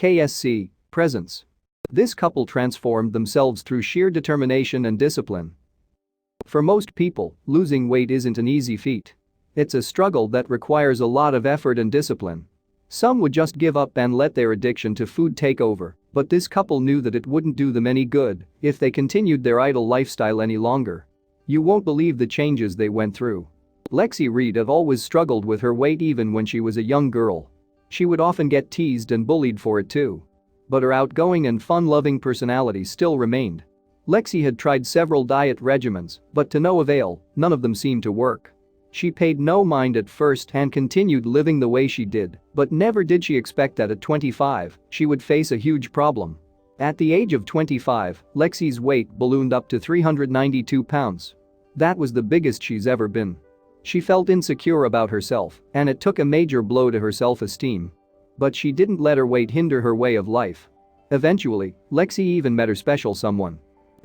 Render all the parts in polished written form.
KSC, presence. This couple transformed themselves through sheer determination and discipline. For most people, losing weight isn't an easy feat. It's a struggle that requires a lot of effort and discipline. Some would just give up and let their addiction to food take over, but this couple knew that it wouldn't do them any good if they continued their idle lifestyle any longer. You won't believe the changes they went through. Lexi Reed had always struggled with her weight even when she was a young girl. She would often get teased and bullied for it too. But her outgoing and fun-loving personality still remained. Lexi had tried several diet regimens, but to no avail, none of them seemed to work. She paid no mind at first and continued living the way she did, but never did she expect that at 25, she would face a huge problem. At the age of 25, Lexi's weight ballooned up to 392 pounds. That was the biggest she's ever been. She felt insecure about herself, and it took a major blow to her self-esteem. But she didn't let her weight hinder her way of life. Eventually, Lexi even met her special someone.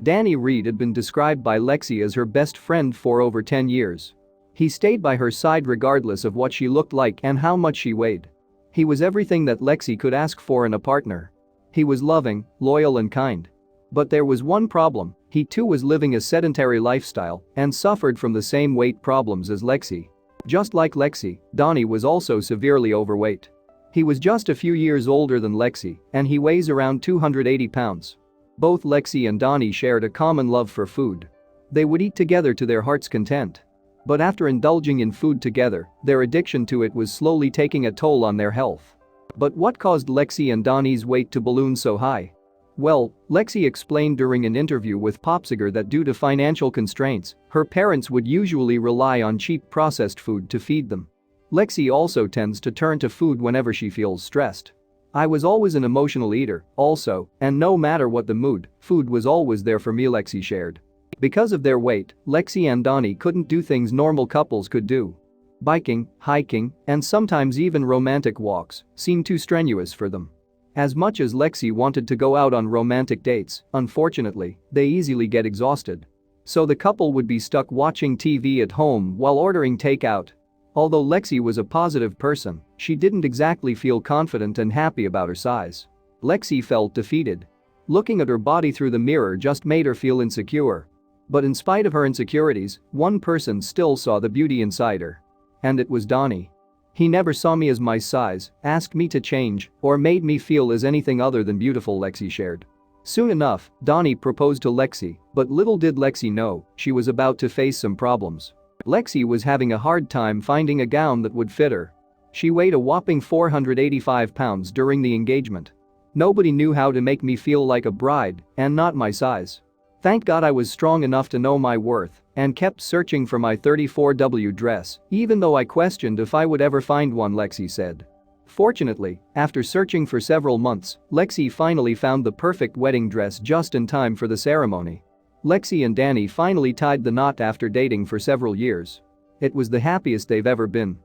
Danny Reed had been described by Lexi as her best friend for over 10 years. He stayed by her side regardless of what she looked like and how much she weighed. He was everything that Lexi could ask for in a partner. He was loving, loyal and kind. But there was one problem: he too was living a sedentary lifestyle and suffered from the same weight problems as Lexi. Just like Lexi, Donnie was also severely overweight. He was just a few years older than Lexi, and he weighs around 280 pounds. Both Lexi and Donnie shared a common love for food. They would eat together to their heart's content. But after indulging in food together, their addiction to it was slowly taking a toll on their health. But what caused Lexi and Donnie's weight to balloon so high? Well, Lexi explained during an interview with Popsicle that due to financial constraints, her parents would usually rely on cheap processed food to feed them. Lexi also tends to turn to food whenever she feels stressed. I was always an emotional eater, also, and no matter what the mood, food was always there for me, Lexi shared. Because of their weight, Lexi and Donnie couldn't do things normal couples could do. Biking, hiking, and sometimes even romantic walks seemed too strenuous for them. As much as Lexi wanted to go out on romantic dates, unfortunately, they easily get exhausted. So the couple would be stuck watching TV at home while ordering takeout. Although Lexi was a positive person, she didn't exactly feel confident and happy about her size. Lexi felt defeated. Looking at her body through the mirror just made her feel insecure. But in spite of her insecurities, one person still saw the beauty inside her. And it was Donnie. He never saw me as my size, asked me to change, or made me feel as anything other than beautiful, Lexi shared. Soon enough, Donnie proposed to Lexi, but little did Lexi know, she was about to face some problems. Lexi was having a hard time finding a gown that would fit her. She weighed a whopping 485 pounds during the engagement. Nobody knew how to make me feel like a bride, and not my size. Thank God I was strong enough to know my worth and kept searching for my 34W dress, even though I questioned if I would ever find one, Lexi said. Fortunately, after searching for several months, Lexi finally found the perfect wedding dress just in time for the ceremony. Lexi and Danny finally tied the knot after dating for several years. It was the happiest they've ever been.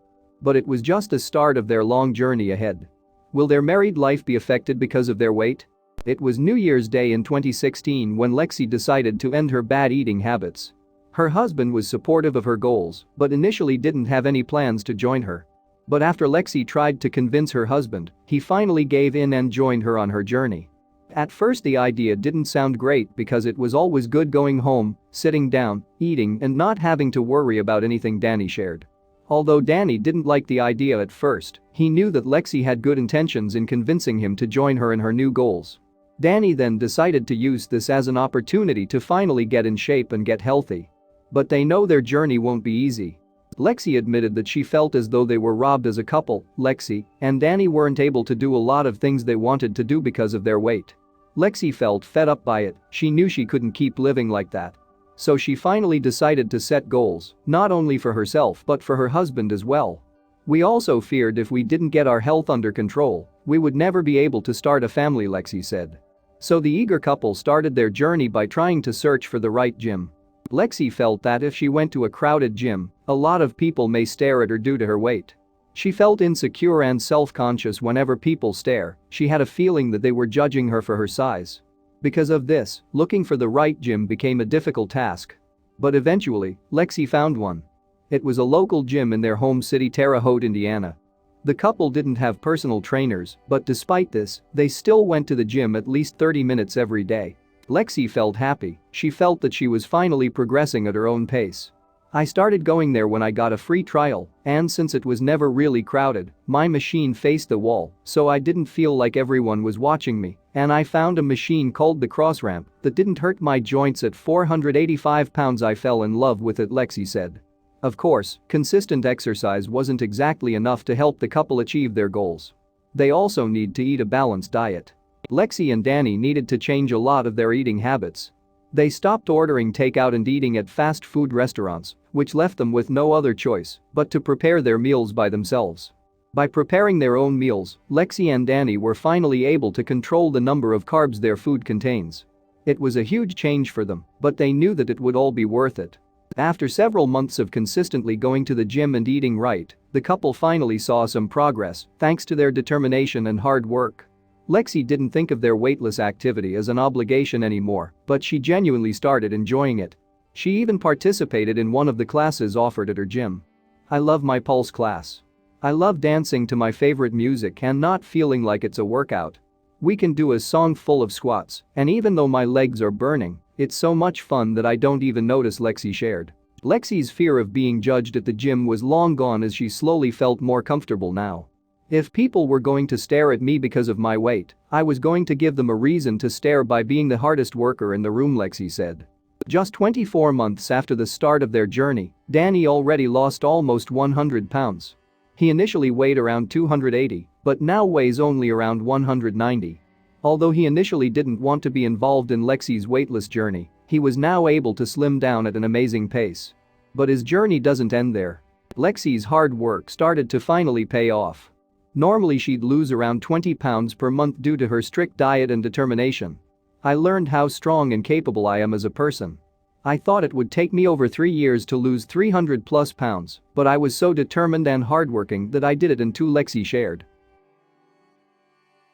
But it was just the start of their long journey ahead. Will their married life be affected because of their weight? It was New Year's Day in 2016 when Lexi decided to end her bad eating habits. Her husband was supportive of her goals, but initially didn't have any plans to join her. But after Lexi tried to convince her husband, he finally gave in and joined her on her journey. At first the idea didn't sound great because it was always good going home, sitting down, eating and not having to worry about anything, Danny shared. Although Danny didn't like the idea at first, he knew that Lexi had good intentions in convincing him to join her in her new goals. Danny then decided to use this as an opportunity to finally get in shape and get healthy. But they know their journey won't be easy. Lexi admitted that she felt as though they were robbed as a couple. Lexi and Danny weren't able to do a lot of things they wanted to do because of their weight. Lexi felt fed up by it, she knew she couldn't keep living like that. So she finally decided to set goals, not only for herself but for her husband as well. We also feared if we didn't get our health under control, we would never be able to start a family, Lexi said. So the eager couple started their journey by trying to search for the right gym. Lexi felt that if she went to a crowded gym, a lot of people may stare at her due to her weight. She felt insecure and self-conscious whenever people stare, she had a feeling that they were judging her for her size. Because of this, looking for the right gym became a difficult task. But eventually, Lexi found one. It was a local gym in their home city, Terre Haute, Indiana. The couple didn't have personal trainers, but despite this, they still went to the gym at least 30 minutes every day. Lexi felt happy. She felt that she was finally progressing at her own pace. I started going there when I got a free trial, and since it was never really crowded, my machine faced the wall, so I didn't feel like everyone was watching me, and I found a machine called the CrossRamp that didn't hurt my joints at 485 pounds. I fell in love with it, Lexi said. Of course, consistent exercise wasn't exactly enough to help the couple achieve their goals. They also need to eat a balanced diet. Lexi and Danny needed to change a lot of their eating habits. They stopped ordering takeout and eating at fast food restaurants, which left them with no other choice but to prepare their meals by themselves. By preparing their own meals, Lexi and Danny were finally able to control the number of carbs their food contains. It was a huge change for them, but they knew that it would all be worth it. After several months of consistently going to the gym and eating right, the couple finally saw some progress thanks to their determination and hard work. Lexi didn't think of their weightless activity as an obligation anymore, but she genuinely started enjoying it. She even participated in one of the classes offered at her gym. I love my pulse class. I love dancing to my favorite music and not feeling like it's a workout. We can do a song full of squats, and even though my legs are burning, it's so much fun that I don't even notice, Lexi shared. Lexi's fear of being judged at the gym was long gone as she slowly felt more comfortable now. If people were going to stare at me because of my weight, I was going to give them a reason to stare by being the hardest worker in the room, Lexi said. Just 24 months after the start of their journey, Danny already lost almost 100 pounds. He initially weighed around 280, but now weighs only around 190. Although he initially didn't want to be involved in Lexi's weightless journey, he was now able to slim down at an amazing pace. But his journey doesn't end there. Lexi's hard work started to finally pay off. Normally she'd lose around 20 pounds per month due to her strict diet and determination. I learned how strong and capable I am as a person. I thought it would take me over 3 years to lose 300 plus pounds, but I was so determined and hardworking that I did it in 2, Lexi shared.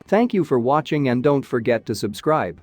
Thank you for watching and don't forget to subscribe.